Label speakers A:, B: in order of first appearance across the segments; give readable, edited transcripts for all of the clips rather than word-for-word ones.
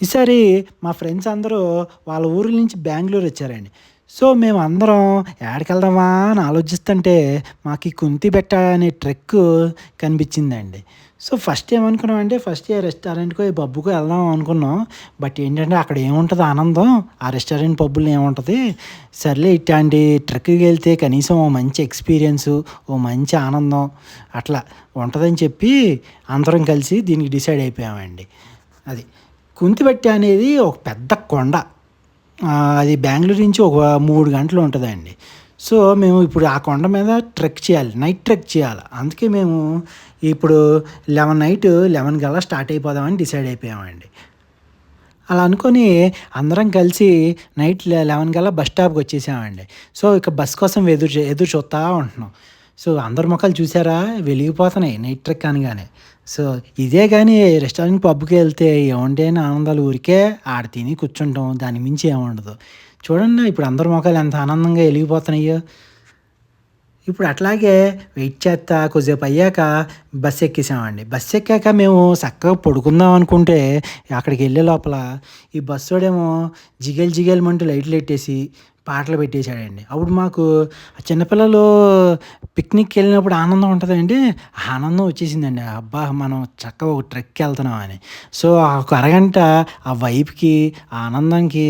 A: ఈసారి మా ఫ్రెండ్స్ అందరూ వాళ్ళ ఊరు నుంచి బెంగుళూరు వచ్చారండి. సో, మేమందరం ఏడికెళ్దామా అని ఆలోచిస్తుంటే, మాకు ఈ కుంతిబెట్ట అనే ట్రెక్కు కనిపించిందండి. సో, ఫస్ట్ ఏమనుకున్నామంటే, ఫస్ట్ ఏ రెస్టారెంట్‌కో, ఏ పబ్‌కో వెళ్దాం అనుకున్నాం. బట్ ఏంటంటే, అక్కడ ఏముంటది ఆనందం, ఆ రెస్టారెంట్, పబ్బుల్లో ఏముంటది. సర్లే ఇట్లాంటి ట్రెక్‌కెళ్తే కనీసం ఓ మంచి ఎక్స్‌పీరియన్సు, ఓ మంచి ఆనందం అట్లా ఉంటదని చెప్పి అందరం కలిసి దీనికి డిసైడ్ అయిపోయామండి. అది. కుంతిబెట్ట అనేది ఒక పెద్ద కొండ. అది బెంగుళూరు నుంచి ఒక 3 గంటలు ఉంటదండి. సో, మేము ఇప్పుడు ఆ కొండ మీద ట్రెక్ చేయాలి. నైట్ ట్రెక్ చేయాలి. అందుకే మేము ఇప్పుడు 11 కల్లా స్టార్ట్ అయిపోదామని డిసైడ్ అయిపోయామండి. అలా అనుకోని అందరం కలిసి నైట్ 11 కల్లా బస్ స్టాప్‌కొచ్చేసామండి. సో, ఇక బస్ కోసం ఎదురు చూస్తా ఉంటున్నాం. సో, అందరి మొఖాలు చూసారా వెలిగిపోతున్నాయి నైట్ ట్రెక్ అనగానే. సో, ఇదే గాని రెస్టారెంట్, పబ్‌కి ఎళ్తే ఏముంటాయండి ఆనందాలు ఊరికే ఆడ తిని కూర్చుంటాం. దానికి మించి ఏముండదు. చూడండి ఇప్పుడు అందరి మొఖాలు ఎంత ఆనందంగా ఎలిగిపోతున్నాయో. ఇప్పుడు అట్లాగే వెయిట్ చేత్తా కొద్దిసేపు అయ్యాక బస్ ఎక్కేసామండి. బస్ ఎక్కాక మేము సక్కగా పడుకుందాం అనుకుంటే, అక్కడికెళ్ళే లోపల ఈ బస్సోడేమో జిగేల్ జిగేల్‌మంటూ లైట్‌లెట్టేసి, పాటలు పెట్టేసాడండి. అప్పుడు మాకు చిన్నపిల్లలు పిక్నిక్‌కెళ్ళినప్పుడు ఆనందం ఉంటదండి. ఆ ఆనందం వచ్చేసిందండి. అబ్బా! మనం చక్కగా ఒక ట్రెక్‌కెళ్తున్నాం అని. సో, ఆ ఒక అరగంట ఆ వైబ్‌కి, ఆ ఆనందంకి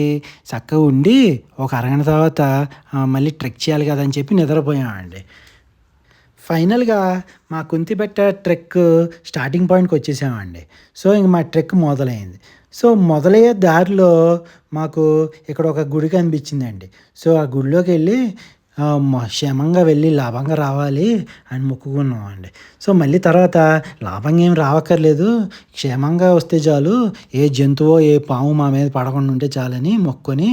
A: చక్కగా ఉండి, ఒక అరగంట తర్వాత మళ్ళీ ట్రెక్ చేయాలి కదా అని చెప్పి నిద్రపోయామండి. ఫైనల్‌గా మా కుంతిబెట్ట ట్రెక్ స్టార్టింగ్ పాయింట్‌కొచ్చేసామండి. సో, ఇంక మా ట్రెక్ మొదలైంది. సో, మొదలయ్యే దారిలో మాకు ఇక్కడ ఒక గుడి కనిపించిందండి. సో, ఆ గుడిలోకెళ్ళి క్షేమంగా వెళ్ళి లాభంగా రావాలి అని మొక్కుకున్నామండి. సో, మళ్ళీ తర్వాత లాభంగా ఏమి రావక్కర్లేదు. క్షేమంగా వస్తే చాలు. ఏ జంతువో, ఏ పాము మా మీద పడకుండా ఉంటే చాలని మొక్కుకొని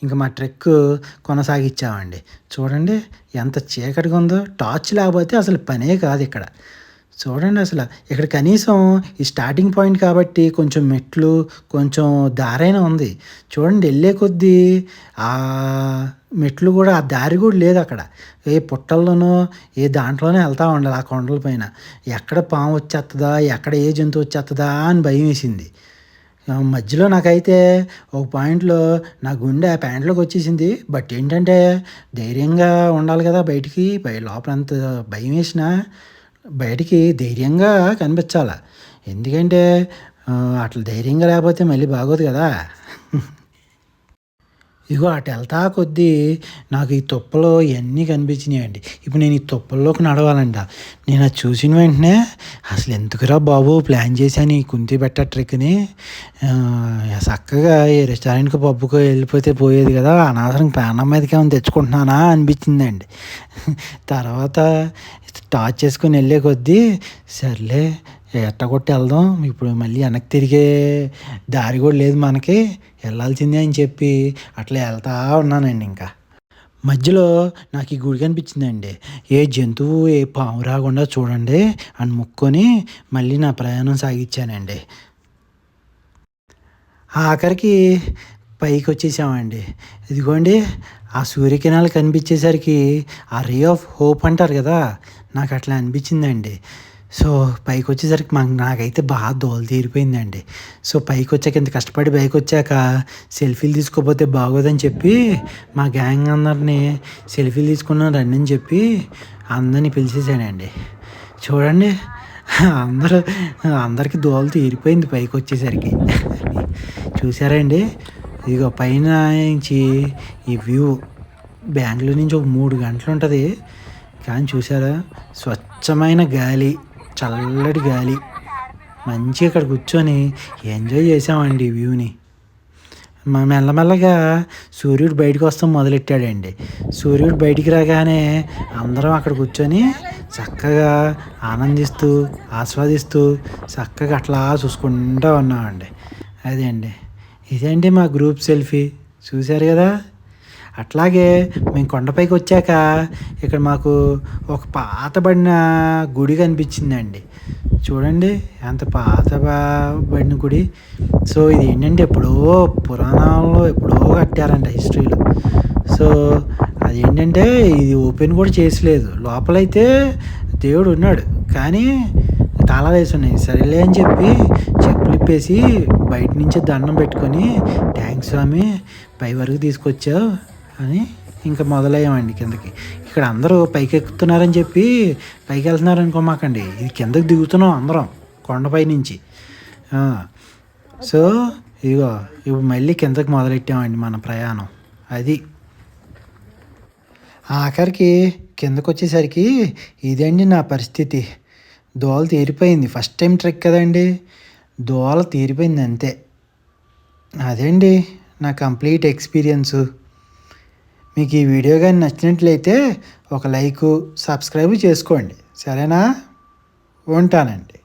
A: ఇంక మా ట్రెక్ కొనసాగించామండి. చూడండి ఎంత చీకటిగా ఉందో. టార్చ్ లేకపోతే అసలు పనే కాదిక్కడ. చూడండి అసల. ఇక్కడ కనీసం ఈ స్టార్టింగ్ పాయింట్ కాబట్టి కొంచెం మెట్లు, కొంచెం దారైనా ఉంది. చూడండి ఎళ్ళే కొద్దీ మెట్లు గూడా, ఆ దారి గూడా లేదక్కడ. ఏ పుట్టల్లోనో, ఏ దాంట్లోనో ఎళ్తా ఉండాలి ఆ కొండల పైన. ఎక్కడ పాము వచ్చేత్తదా? ఎక్కడ ఏ జంతువు వచ్చేత్తదా అని భయమేసింది. మధ్యలో నాకైతే ఒక పాయింట్‌లో నా గుండె ప్యాంట్లోకొచ్చేసింది. బట్ ఏంటంటే ధైర్యంగా ఉండాలి గదా! బయటికి. లోపలంత భయమేసినా బయటికి ధైర్యంగా కనిపించాల. ఎందుకంటే అట్లా ధైర్యంగా లేకపోతే మళ్ళీ బాగోదు గదా! ఇగో అటెళ్తా కొద్దీ నాకు ఈ తుప్పలు ఇయన్నీ కనిపించినాయండి. ఇప్పుడు నేను ఈ తుప్పల్లోకి నడవాలంట. నేను అది చూసిన వెంటనే అసలు ఎందుకురా బాబు ప్లాన్ చేశాను ఈ కుంతిబెట్ట ట్రెక్‌ని. సక్కగా ఈ రెస్టారెంట్‌కో, పబ్‌కో వెళ్ళిపోతే పోయేది కదా! అనవసరంగా ప్రాణం మీదకి ఏమైనా తెచ్చుకుంటున్నానా అనిపించిందండి. తర్వాత టార్చ్ చేసుకొని వెళ్ళే కొద్దీ సర్లే ఎట్టకొట్టి ఎళ్దాం. ఇప్పుడు మళ్ళీ వెనక్కి తిరిగే దారి కూడా లేదు మనకి. ఎళ్ళాల్సిందే అని చెప్పి అట్లా ఎళ్తా ఉన్నానండి ఇంకా. మధ్యలో నాకు ఈ గుడి కనిపించిందండి. ఏ జంతువు, ఏ పాము రాకుండా చూడండి అని మొక్కుకొని మళ్ళీ నా ప్రయాణం సాగించానండి. ఆఖరికి పైకొచ్చేసామండి. ఇదిగోండి ఆ సూర్యకిరణాలు కనిపించేసరికి ఆ రే ఆఫ్ హోప్ అంటారు కదా! నాకట్లా అనిపించిందండి. సో, పైకొచ్చేసరికి నాకైతే బాగా దూల తీరిపోయిందండి. సో, పైకొచ్చాక ఇంత కష్టపడి పైకొచ్చాక సెల్ఫీలు తీసుకోపోతే బాగోదని చెప్పి మా గ్యాంగ్ అందరిని సెల్ఫీలు తీసుకుందాం రండి అని చెప్పి అందరిని పిలిచేసానండి. చూడండి అందరూ అందరికి దూల తీరిపోయింది పైకొచ్చేసరికి. చూసారా అండి? ఇదిగో పైన నుంచి ఈ వ్యూ బెంగుళూరు నుంచి ఒక 3 గంటలుంటది. కానీ చూసారా? స్వచ్ఛమైన గాలి, చల్లటి గాలి. మంచిగా ఇక్కడ కూర్చొని ఎంజాయ్ చేసామండి ఈ వ్యూని. మెల్లమెల్లగా సూర్యుడు బయటకొస్తాం మొదలెట్టాడండి. సూర్యుడు బయటికి రాగానే అందరం అక్కడ కూర్చొని చక్కగా ఆనందిస్తూ, ఆస్వాదిస్తూ చక్కగా అట్లా చూసుకుంటా ఉన్నామండి. అదే అండి. ఇదే అండి మా గ్రూప్ సెల్ఫీ. చూసారు గదా! అట్లాగే మేము కొండపైకొచ్చాక ఇక్కడ మాకు ఒక పాతబడిన గుడి కనిపించిందండి. చూడండి ఎంత బడిన గుడి. సో, ఇది ఏంటంటే ఎప్పుడో పురాణాల్లో ఎప్పుడో కట్టారంట హిస్టరీలో. సో, అదేంటంటే ఇది ఓపెన్ కూడా చేసలేదు. లోపలైతే దేవుడున్నాడు. కానీ తాళాలు వేసి ఉన్నాయి. సరేలే అని చెప్పి చెప్పులు ఇప్పేసి బయట నుంచి దండం పెట్టుకొని థ్యాంక్స్ స్వామి పై వరకు తీసుకొచ్చావు అని ఇంకా మొదలయ్యామండి కిందకి. ఇక్కడ అందరూ పైకి ఎక్కుతున్నారని చెప్పి పైకి వెళ్తున్నారు అనుకోమాకండి, ఇది కిందకి దిగుతున్నాం అందరం కొండపై నుంచి. సో ఇదిగో ఇప్పుడు మళ్ళీ కిందకి మొదలెట్టామండి మన ప్రయాణం. అది ఆఖరికి కిందకు వచ్చేసరికి ఇదండి నా పరిస్థితి. దోల తీరిపోయింది. ఫస్ట్ టైం ట్రెక్ కదండి, దోల తీరిపోయింది అంతే. అదేండి నా కంప్లీట్ ఎక్స్పీరియన్సు. మీకు ఈ వీడియో కానీ నచ్చినట్లయితే ఒక లైకు సబ్స్క్రైబ్ చేసుకోండి. సరేనా? ఉంటానండి.